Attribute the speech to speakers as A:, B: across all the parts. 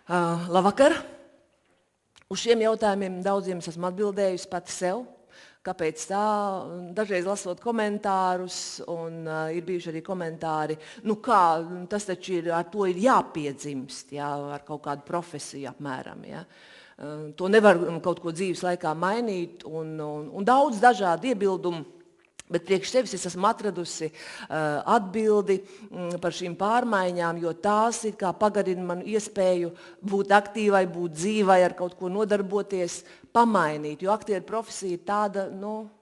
A: Labvakar! Uz šiem jautājumiem daudziem es esmu atbildējusi pati sev. Kāpēc tā? Dažreiz lasot komentārus, un ir bijuši arī komentāri, tas taču ar to ir jāpiedzimst, ar kaut kādu profesiju apmēram. To nevar kaut ko dzīves laikā mainīt, un daudz dažādu iebildumu. Bet priekš sevis es esmu atradusi atbildi par šīm pārmaiņām, jo tās ir kā pagarina man iespēju būt aktīvai, būt dzīvai, ar kaut ko nodarboties, pamainīt. Jo aktieru profesija ir tāda,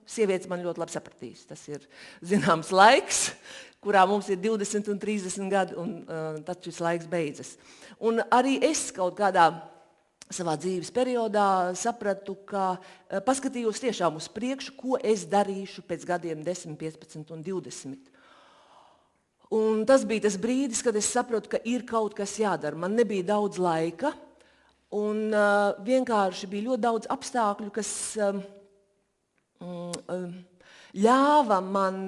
A: sievietes man ļoti labi sapratīs. Tas ir zināms laiks, kurā mums ir 20 un 30 gadi, un tad šis laiks beidzas. Un arī es kaut kādā savā dzīves periodā sapratu, ka paskatījos tiešām uz priekšu, ko es darīšu pēc gadiem 10, 15 un 20. Un tas bija tas brīdis, kad es sapratu, ka ir kaut kas jādara. Man nebija daudz laika, un vienkārši bija ļoti daudz apstākļu, kas ļāva man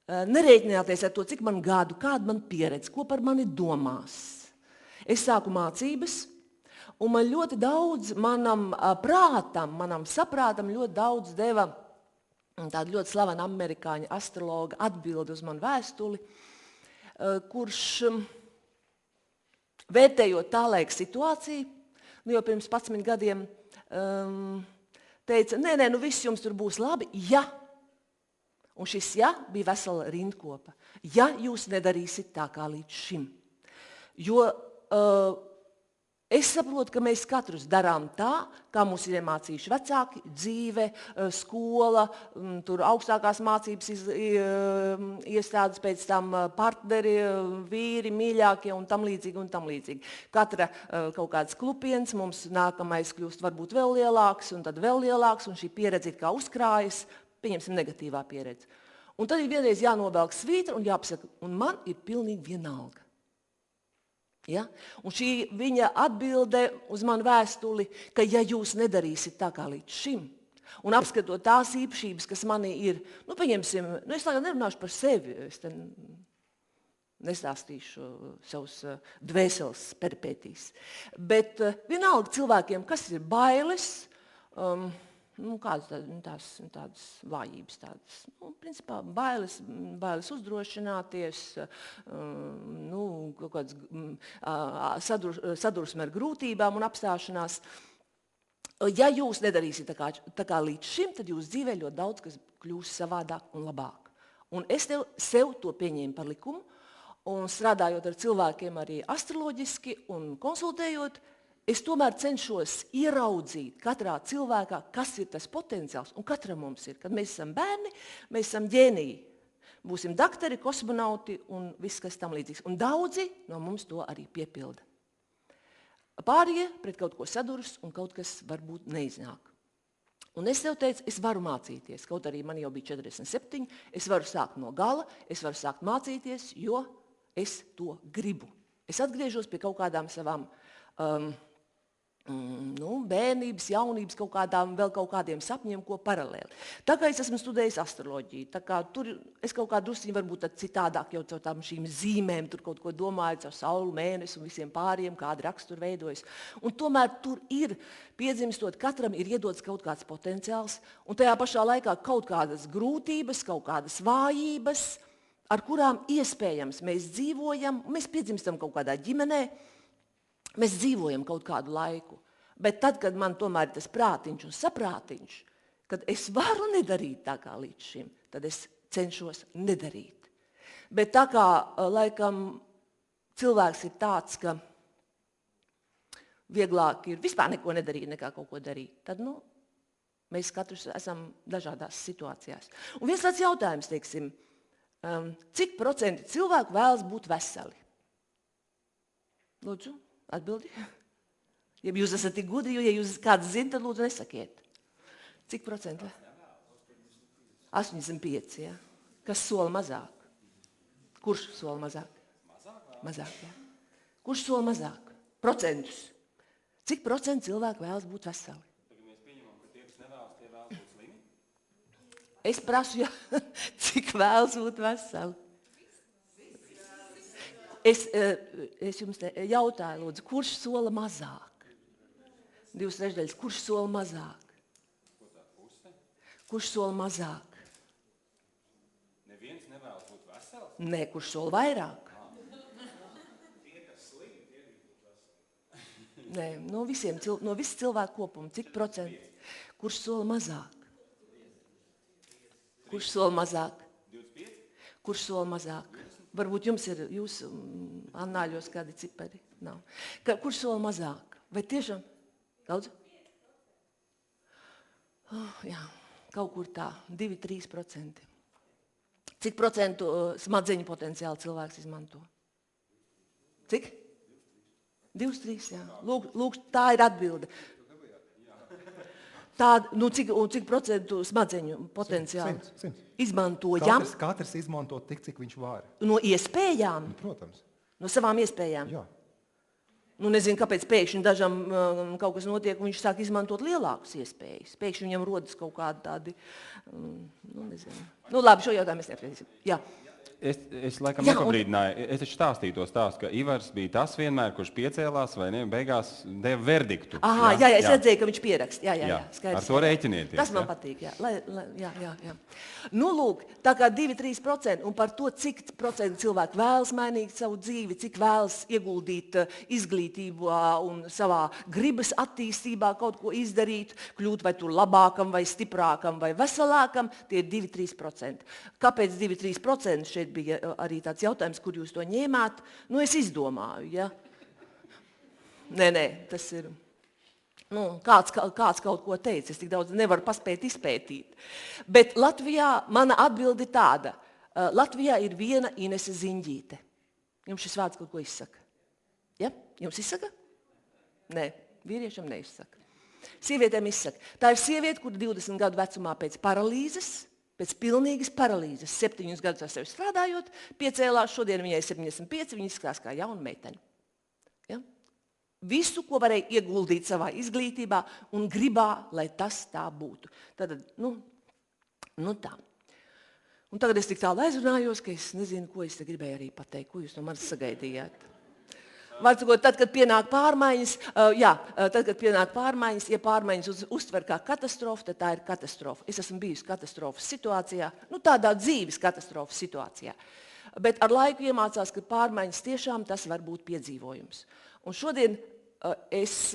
A: nerēķināties ar to, cik man gadu, kāda man pieredze, ko par mani domās. Es sāku mācības. Un man ļoti daudz, manam prātam, manam saprātam ļoti daudz deva tāda ļoti slavena amerikāņu astrologa atbildi uz manu vēstuli, kurš vērtējot tā laika situāciju, jau pirms 11 gadiem, teica, nē, viss jums tur būs labi, ja. Un šis ja bija vesela rindkopa. Ja jūs nedarīsiet tā kā līdz šim. Jo es saprotu, ka mēs katrs darām tā, kā mūs ir iemācījuši vecāki, dzīve, skola, tur augstākās mācības iestādes, pēc tam partneri, vīri, mīļākie un tam līdzīgi. Katra kaut kāds klupiens, mums nākamais kļūst varbūt vēl lielāks, un tad vēl lielāks, un šī pieredze ir kā uzkrājas, pieņemsim negatīvā pieredze. Un tad ir vienreiz jānovelk svītra un jāpasaka, un man ir pilnīgi vienalga. Ja? Un šī viņa atbilde uz manu vēstuli, ka ja jūs nedarīsiet tā kā līdz šim, un apskatot tās īpašības, kas manī ir, pieņemsim, es tagad nerunāšu par sevi, es te nestāstīšu savus dvēseles peripētīs, bet vienalga cilvēkiem, kas ir bailes, kādas tādas vājības, principā bailes uzdrošināties, kaut kāds sadursme ar grūtībām un apstāšanās. Ja jūs nedarīsiet tā kā līdz šim, tad jūs dzīvē ļoti daudz, kas kļūs savādāk un labāk. Un es sev to pieņēmu par likumu, un strādājot ar cilvēkiem arī astroloģiski un konsultējot, es tomēr cenšos ieraudzīt katrā cilvēkā, kas ir tas potenciāls, un katram mums ir. Kad mēs esam bērni, mēs esam ģēniji. Būsim daktari, kosmonauti un viss, kas tam līdzīgs. Un daudzi no mums to arī piepilda. Pārējie pret kaut ko saduras, un kaut kas varbūt neiznāk. Un es tev teicu, es varu mācīties, kaut arī man jau bija 47, es varu sākt no gala, es varu sākt mācīties, jo es to gribu. Es atgriežos pie kaut kādām savām bērnības, jaunības, vēl kaut kādiem sapņiem, ko paralēli. Tā kā es esmu studējis astroloģiju, tā kā tur es kaut kā drusciņi varbūt citādāk jau caur tām šīm zīmēm, tur kaut ko domāju, caur sauli, mēnesi un visiem pāriem, kāda rakstura veidojas. Un tomēr tur ir, piedzimstot, katram ir iedots kaut kāds potenciāls, un tajā pašā laikā kaut kādas grūtības, kaut kādas vājības, ar kurām iespējams mēs dzīvojam, mēs piedzimstam kaut kādā ģimenē, mēs dzīvojam kaut kādu laiku, bet tad, kad man tomēr ir tas prātiņš un saprātiņš, kad es varu nedarīt tā kā līdz šim, tad es cenšos nedarīt. Bet tā kā, laikam, cilvēks ir tāds, ka vieglāk ir vispār neko nedarīt, nekā kaut ko darīt, tad, mēs katrs esam dažādās situācijās. Un viens tāds jautājums, teiksim, cik procenti cilvēku vēlas būt veseli? Lūdzu? Atbildi? Ja jūs esat tik gudri, jo ja jūs kāds zina, tad lūdzu nesakiet. Cik procenti? 85, ja? Kas sola mazāk? Kurš sola mazāk? Mazāk, ja? Kurš sola mazāk? Procentus. Cik procenti cilvēku vēlas būt veseli?
B: Tagad mēs pieņemam, ka tie, kas nevēlas, tie vēlas būt slimi?
A: Es prasu, cik vēlas būt veseli? es jums jautāju, lūdzu, kurš sola mazāk? 2/3, kurš sola mazāk? Kurš sola mazāk?
B: Neviens nevēlas būt vesels?
A: Nē, kurš sola vairāk? Nē, no visu cilvēku kopuma, cik procenti? Kurš sola mazāk? Kurš sola mazāk?
B: 25?
A: Kurš sola mazāk? Varbūt jums ir jūsu annāļos kādi cipari. Nav. Kurš sola mazāk? Vai tiešām? Daudz? Jā, kaut kur tā, 2–3%. Cik procentu smadzeņu potenciāli cilvēks izmanto? Cik? 2–3, jā. Lūk, tā ir atbilde. Cik procentu smadzeņu potenciāli
C: 100.
A: izmantojam?
C: Katrs izmanto tik, cik viņš var.
A: No iespējām?
C: Protams.
A: No savām iespējām?
C: Jā.
A: Nezinu, kāpēc pēkšņi dažam kaut kas notiek, un viņš sāk izmantot lielākas iespējas. Pēkšņi viņam rodas kaut kādi tādi, nezinu. Labi, šo jautājumu mēs neapspriedīsim. Jā.
B: Es laikam nepabrīdināju. Es taču stāstīju to stāstu, ka Ivars bija tas vienmēr, kurš piecēlās vai ne, beigās deva verdiktu.
A: Jā, es redzēju, ka viņš pierakst. Jā, skaidrs.
B: Ar to rēķinieties.
A: Tas man patīk, jā. Jā. Lūk, tā kā 2–3%, un par to, cik procenti cilvēki vēlas mainīt savu dzīvi, cik vēlas ieguldīt izglītībā un savā gribas attīstībā kaut ko izdarīt, kļūt vai tur labākam, vai stiprākam, vai veselākam, tie ir 2–3%. Kāpēc 2–3%? Šeit bija arī tāds jautājums, kur jūs to ņēmāt. Es izdomāju, ja? Nē, tas ir... Kāds kaut ko teica, es tik daudz nevaru paspēt izpētīt. Bet Latvijā mana atbilde ir tāda. Latvijā ir viena Inese Ziņģīte. Jums šis vārds kaut ko izsaka? Ja? Jums izsaka? Nē, vīriešam neizsaka. Sievietēm izsaka. Tā ir sieviete, kur 20 gadu vecumā pēc paralīzes, pēc pilnīgas paralīzes, 7 gadus ar sevi strādājot, piecēlās, šodien viņai 75, viņa izskatās kā jauna meitene. Ja? Visu, ko varēja ieguldīt savā izglītībā un gribā, lai tas tā būtu. Tad, tā. Un tagad es tik tālu aizrunājos, ka es nezinu, ko es te gribēju arī pateikt, ko jūs no manis sagaidījāt. Vārdsakot, tad, kad pienāk pārmaiņas, ja pārmaiņas uztver kā katastrofa, tad tā ir katastrofa. Es esmu bijusi katastrofas situācijā, tādā dzīves katastrofas situācijā. Bet ar laiku iemācās, ka pārmaiņas tiešām tas var būt piedzīvojums. Un šodien es,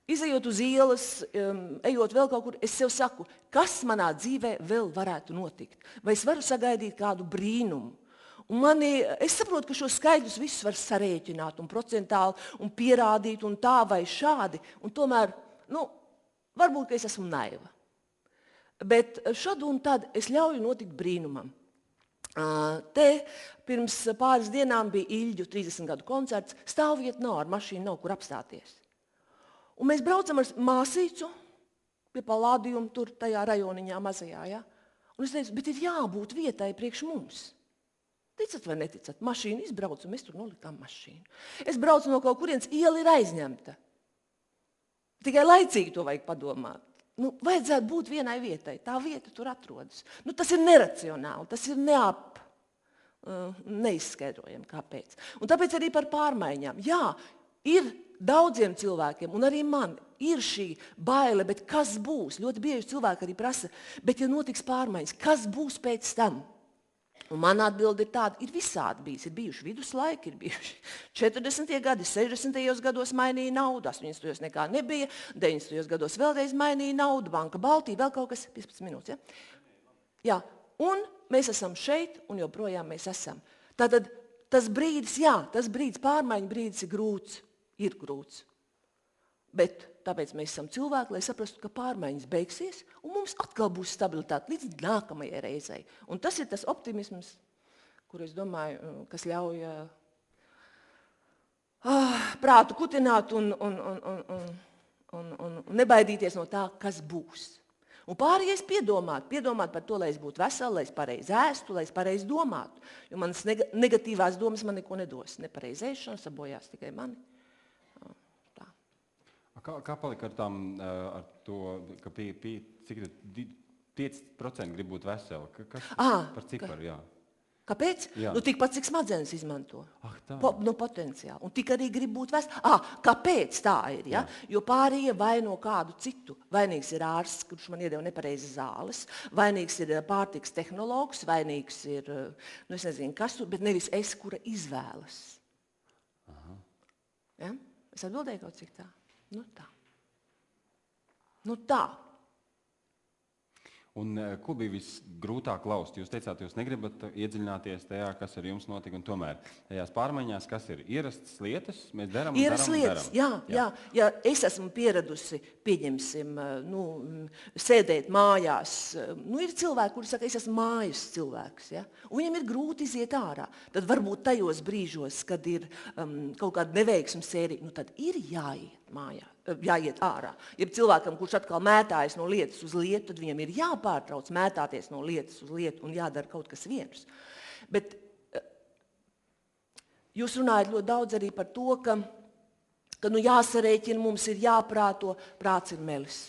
A: izejot uz ielas, ejot vēl kaut kur, es sev saku, kas manā dzīvē vēl varētu notikt? Vai es varu sagaidīt kādu brīnumu? Un es saprotu, ka šos skaidrus visus var sarēķināt un procentāli un pierādīt un tā vai šādi. Un tomēr, varbūt, ka es esmu naiva. Bet šad un tad es ļauju notikt brīnumam. Te pirms pāris dienām bija Iļģu 30 gadu koncerts. Stāvvieta nav, ar mašīnu nav, kur apstāties. Un mēs braucam ar māsīcu pie Palādījuma tur tajā rajoniņā mazajā. Ja? Un es teicu, bet ir jābūt vietai priekš mums. Ticat vai neticat, mašīnu izbraucu, un mēs tur nolikām mašīnu. Es braucu no kaut kurienes, iela ir aizņemta. Tikai laicīgi to vajag padomāt. Vajadzētu būt vienai vietai, tā vieta tur atrodas. Tas ir neracionāli, tas ir neizskaidrojami, kāpēc. Un tāpēc arī par pārmaiņām. Jā, ir daudziem cilvēkiem, un arī man, ir šī baile, bet kas būs? Ļoti bieži cilvēki arī prasa, bet ja notiks pārmaiņas, kas būs pēc tam? Un man atbilde ir tāda, ir visādi bijis. Ir bijuši viduslaiki, ir bijuši 40. gadi, 60. gados mainīja naudu, 80. nekā nebija, 90. gados vēlreiz mainīja naudu, Banka Baltija, vēl kaut kas, 15 minūtes, ja? Jā, un mēs esam šeit, un joprojām mēs esam. Tātad tas brīdis, pārmaiņu brīdis ir grūts. Bet tāpēc mēs esam cilvēki, lai saprastu, ka pārmaiņas beigsies, un mums atkal būs stabilitāte līdz nākamajai reizei. Un tas ir tas optimisms, kur es domāju, kas ļauj prātu kutināt un nebaidīties no tā, kas būs. Un pārējais piedomāt par to, lai es būtu vesela, lai es pareizi ēstu, lai es pareizi domātu. Jo manas negatīvās domas man neko nedos. Nepareizi ēšana sabojās tikai mani.
B: Kā palika ar to, ka cik 5% grib būt veseli? Kas par ciparu, jā?
A: Kāpēc?
B: Jā.
A: Nu, tikpat, cik smadzenes izmanto.
B: Tā.
A: Potenciāli. Un tik arī grib būt kāpēc tā ir? Ja? Jo pārējie vaino kādu citu. Vainīgs ir ārsts, kurš man iedeva nepareizi zāles, vainīgs ir pārtikas tehnologs, vainīgs ir, nu es nezinu, kas tur, bet nevis es, kura izvēlas. Ja? Es atbildēju kaut cik tā. Nu tā. Nu tā.
B: Un ko bija visgrūtāk laust? Jūs teicāt, jūs negribat iedziļināties tajā, kas ar jums notika, un tomēr tajās pārmaiņās, kas ir ierastas lietas, mēs darām un
A: Ierastas lietas, jā. Ja es esmu pieradusi, pieņemsim, sēdēt mājās, ir cilvēki, kuri saka, es esmu mājas cilvēks, ja? Un viņam ir grūti iziet ārā. Tad varbūt tajos brīžos, kad ir kaut kāda neveiksma sērija, tad ir jāiet ārā. Ja cilvēkam, kurš atkal mētājas no lietas uz lietu, tad viņam ir jāpārtrauc mētāties no lietas uz lietu un jādara kaut kas viens. Bet jūs runājat ļoti daudz arī par to, ka jāsarēķina, mums ir jāprāto, prāts ir melis.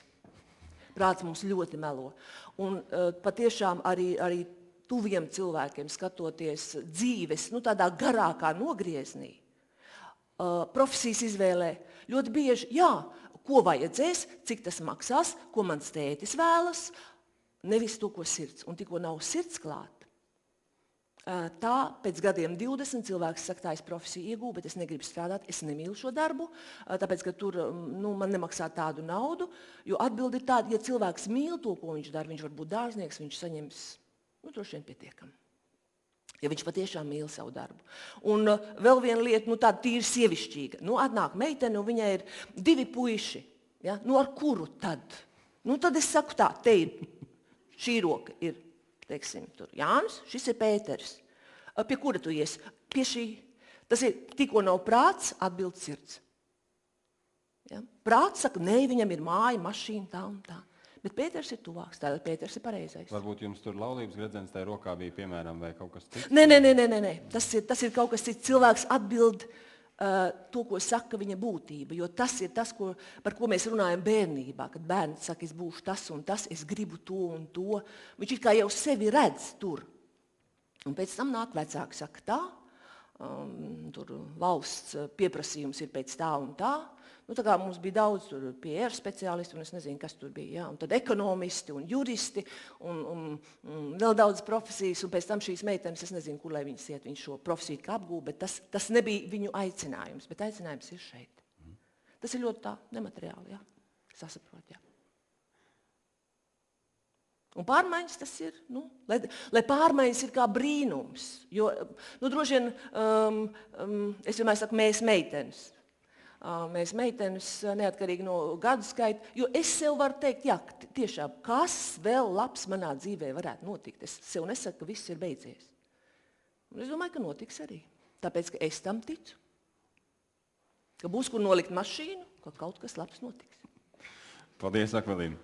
A: Prāts mums ļoti melo. Un patiešām arī tuviem cilvēkiem skatoties dzīves, tādā garākā nogrieznī, profesijas izvēlē ļoti bieži, ko vajadzēs, cik tas maksās, ko mans tētis vēlas, nevis to, ko sirds. Un tikko nav sirds klāt, tā pēc gadiem 20 cilvēks saka, tā es profesiju iegūju, bet es negribu strādāt, es nemīlu šo darbu, tāpēc, ka tur man nemaksā tādu naudu, jo atbildi ir tāda, ja cilvēks mīl to, ko viņš dara, viņš var būt dārznieks, viņš saņems, droši vien pietiekami. Ja viņš patiešām mīl savu darbu. Un vēl viena lieta, tāda tīri sievišķīga. Atnāk meitene, un viņai ir 2 puiši. Ja? Ar kuru tad? Tad es saku tā, te ir, šī roka ir, teiksim, tur Jānis, šis ir Pēters. Pie kura tu ies? Pie šī. Tas ir, tikko nav prāts, atbild sirds. Ja? Prāts saka, nē, viņam ir māja, mašīna, tā un tā. Bet Pēters ir tuvāks, tātad Pēters ir pareizais.
B: Varbūt jums tur laulības gredzens tajā rokā bija, piemēram, vai kaut kas cits?
A: Nē. Tas ir kaut kas cits. Cilvēks atbild to, ko saka viņa būtība, jo tas ir tas, par ko mēs runājam bērnībā, kad bērns saka, es būšu tas un tas, es gribu to un to. Viņš it kā jau sevi redz tur. Un pēc tam nāk vecāki saka tā, tur valsts pieprasījums ir pēc tā un tā. Tā kā mums bija daudz PR speciālisti, un es nezinu, kas tur bija. Ja? Un tad ekonomisti un juristi, un vēl daudz profesijas, un pēc tam šīs meitenes, es nezinu, kur lai viņas iet, viņš šo profesiju kā apgūst, bet tas nebija viņu aicinājums, bet aicinājums ir šeit. Tas ir ļoti tā nemateriāli, jā. Sasaprot, jā. Un pārmaiņas tas ir, lai pārmaiņas ir kā brīnums, jo, droši vien, es vienmēr saku, mēs meitenes. Mēs meitenes neatkarīgi no gadu skaita, jo es sev varu teikt, tiešām, kas vēl labs manā dzīvē varētu notikt. Es sev nesaku, ka viss ir beidzies. Un es domāju, ka notiks arī. Tāpēc, ka es tam ticu. Ka būs, kur nolikt mašīnu, ka kaut kas labs notiks.
B: Paldies, Akvelīna.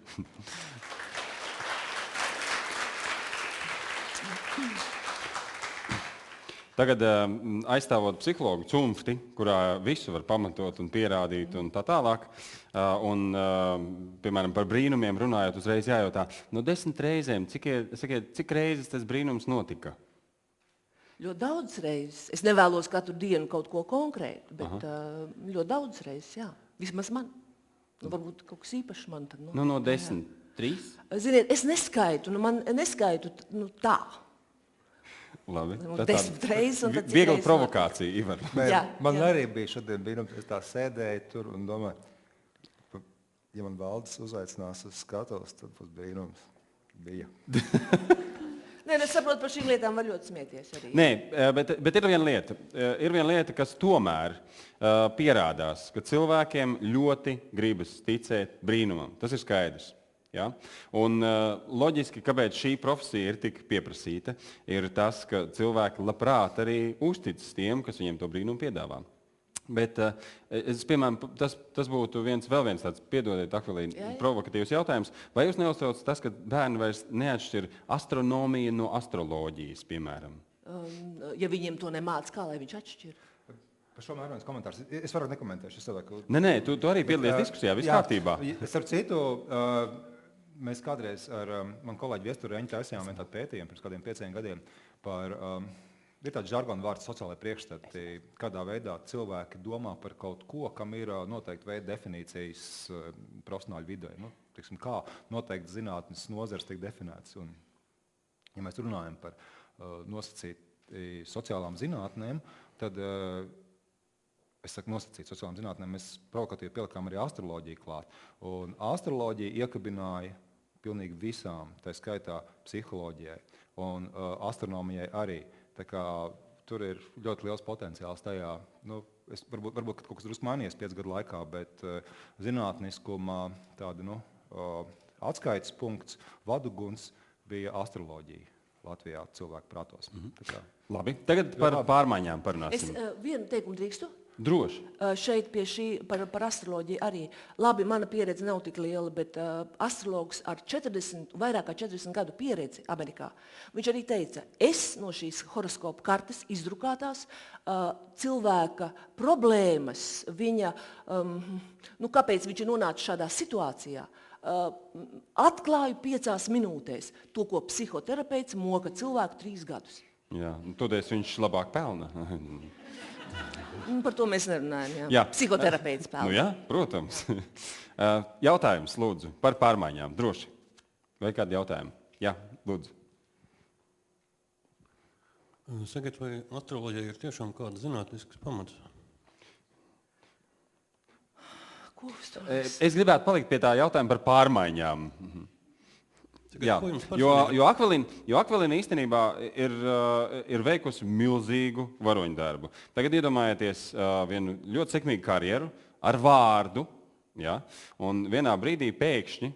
B: Tagad aizstāvot psihologu cumfti, kurā visu var pamatot un pierādīt un tā tālāk, un, piemēram, par brīnumiem runājot, uzreiz jājautā, no 10 reizēm, cik reizes tas brīnums notika?
A: Ļoti daudz reizes. Es nevēlos katru dienu kaut ko konkrētu, bet ļoti daudz reizes, jā. Vismaz man. Varbūt kaut kas īpašs man tad.
B: No 10, 3?
A: Ziniet, es neskaitu, man neskaitu tā.
B: Labi.
A: 10 reizes un tad cik
B: viegla
A: reizes
B: provokācija, Ivar.
C: Man arī bija šodien brīnums, es tā sēdēju tur un domāju, ja man valdes uzaicinās uz skatuves, tad būs brīnums. Bija.
A: Nē, es saprotu, par šīm lietām var ļoti smieties arī.
B: Nē, bet ir viena lieta. Ir viena lieta, kas tomēr pierādās, ka cilvēkiem ļoti gribas ticēt brīnumam. Tas ir skaidrs. Ja? Un loģiski, kāpēc šī profesija ir tik pieprasīta, ir tas, ka cilvēki labprāt arī uzticas tiem, kas viņiem to brīnumu piedāvā. Bet, piemēram, tas būtu vēl viens tāds, piedodiet, Akvelīna, provokatīvs jautājums. Vai jūs neuztrauc tas, ka bērni vairs neatšķir astronomiju no astroloģijas, piemēram?
A: Ja viņiem to nemāc, kā lai viņš atšķir?
C: Par šo mērķis komentārs. Es varu nekomentēt.
B: Nē, tu arī piedalies diskusijā, viss kārtībā.
C: Starp citu, mēs kādreiz ar manu kolēģi Viesturu Reņu taisījām tādu pētījumu pirms kādiem 5 gadiem Ir tāds žargona vārds sociālai priekšstati, kādā veidā cilvēki domā par kaut ko, kam ir noteikti veida definīcijas profesionāļu vidē. Tiksim, kā noteikti zinātnes nozars tiek definēts. Un, ja mēs runājam par nosacīti sociālām zinātnēm, tad, es saku nosacīt sociālām zinātnēm, mēs provokatīvi pielikām arī astroloģiju klāt. Un astroloģija iekabināja pilnīgi visām, tā skaitā psiholoģijai un astronomijai arī. Tā kā tur ir ļoti liels potenciāls tajā. Varbūt kaut kas drusku mainījies 5 gadu laikā, bet zinātniskumā tāda atskaites punkts, vaduguns bija astroloģija Latvijā cilvēku prātos.
B: Labi, tagad par pārmaiņām parunāsim.
A: Es vienu teikumu drīkstu?
B: Droši.
A: Šeit pie šī par astroloģiju arī. Labi, mana pieredze nav tik liela, bet astrologs ar vairāk kā 40 gadu pieredzi Amerikā, viņš arī teica, es no šīs horoskopu kartes izdrukātās cilvēka problēmas, viņa, kāpēc viņš ir nonācis šādā situācijā, atklāju 5 minūtēs to, ko psihoterapeits moka cilvēku 3 gadus.
B: Jā, tādēļ viņš labāk pelna.
A: Par to mēs nerunājam.
B: Jā.
A: Psihoterapeits pelna.
B: Jā, protams. Jautājums, lūdzu, par pārmaiņām. Droši. Vai kādi jautājumi? Jā, lūdzu.
D: Sakiet, vai astroloģija ir tiešām kāda zinātniskas pamats?
B: Es gribētu palikt pie tā jautājuma par pārmaiņām. Jā, jo Akvilina īstenībā ir veikusi milzīgu varoņu darbu. Tagad iedomājieties vienu ļoti sekmīgu karjeru ar vārdu, ja, un vienā brīdī pēkšņi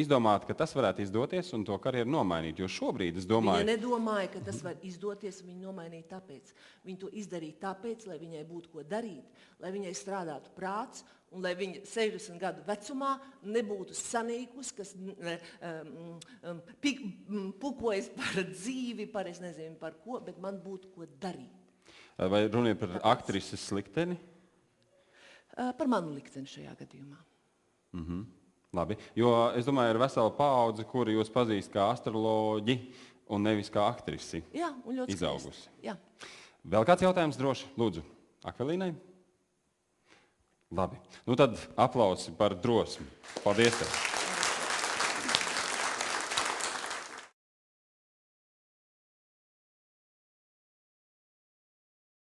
B: izdomāt, ka tas varētu izdoties un to karjeru nomainīt. Jo šobrīd es domāju...
A: Viņa nedomāja, ka tas var izdoties, viņa nomainīja tāpēc. Viņa to izdarīja tāpēc, lai viņai būtu ko darīt, lai viņai strādātu prāts, un lai viņa 60 gadu vecumā nebūtu sanīkus, kas pukojas par dzīvi, par es nezinu par ko, bet man būtu ko darīt.
B: Vai runa ir par aktrises likteni?
A: Par manu likteni šajā gadījumā.
B: Labi, jo es domāju, ir vesela paudze, kuri jūs pazīst kā astroloģi un nevis kā aktrisi.
A: Jā, un ļoti
B: izaugusi.
A: Jā.
B: Vēl kāds jautājums droši? Lūdzu, Akvilīnai? Labi, tad aplausi par drosmi. Paldies tev!